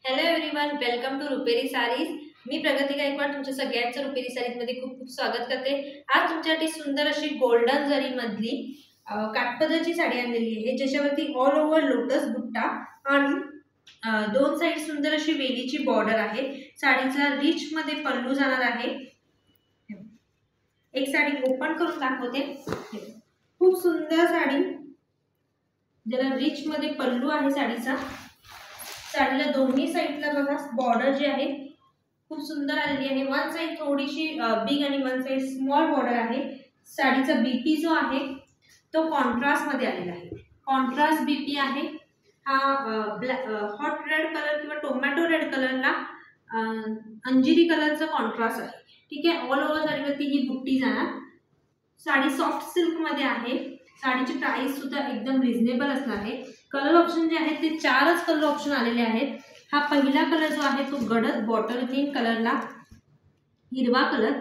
Hello everyone, welcome to रुपेरी sarees. मी प्रगती गायकवाड तुमच्या सगळ्यांचं रुपेरी सारीज मध्ये खूप खूप स्वागत करते। आज तुमच्यासाठी सुंदर अशी गोल्डन जरी मधली काठपदराची साडी आणलेली आहे, ज्याच्यावरती ऑल ओव्हर लोटस बुट्टा आणि दोन साइड सुंदर अशी वेलीची बॉर्डर आहे। साडीचा रिच मध्ये पल्लू जाणार आहे। एक साडी ओपन करून दाखवते। खूप सुंदर साडी, ज्याला रिच मध्ये पल्लू आहे साडीचा। साडीला दोन्ही साइडला बघा बॉर्डर जी आहे खूप सुंदर आलेली आहे। वन साइड थोडीशी बिग आणि वन साइड स्मॉल बॉर्डर आहे। साडीचा बीपी जो आहे तो कॉन्ट्रास्ट मध्ये आलेला आहे। कॉन्ट्रास्ट बीपी आहे हा। हॉट रेड कलर किंवा टोमॅटो रेड कलरला अंजिरी कलरचा कॉन्ट्रास्ट आहे। ठीक आहे, ऑल ओव्हर साडीवरती ही बुट्टी जाणार। साडी सॉफ्ट सिल्क मध्ये आहे। साडीची प्राइस सुद्धा एकदम रिजनेबल असणार आहे। कलर ऑप्शन जे आहेत ते चारच कलर ऑप्शन आलेले आहेत। हा पहिला कलर जो आहे तो गडद बॉटल ग्रीन कलरला हिरवा कलर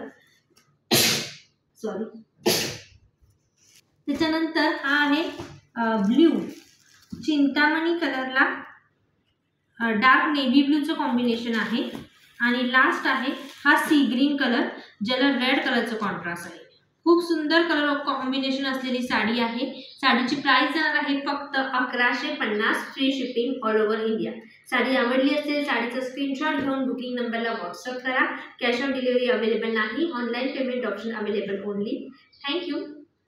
सॉरी, त्याच्यानंतर हा आहे ब्ल्यू चिंतामणी कलरला डार्क नेव्ही ब्लूचं कॉम्बिनेशन आहे। आणि लास्ट आहे हा सी ग्रीन कलर, ज्याला रेड कलरचं कॉन्ट्रास्ट आहे। खूप सुंदर कलर कॉम्बिनेशन असलेली साडी आहे। साडीची प्राइस जाणार आहे फक्त 1150, free shipping all over India. Sari आवडली असेल साडीचा स्क्रीनशॉट घेऊन बुकिंग नंबरला व्हॉट्सअप करा। कॅश ऑन डिलिव्हरी अवेलेबल नाही, online payment option available only. Thank you.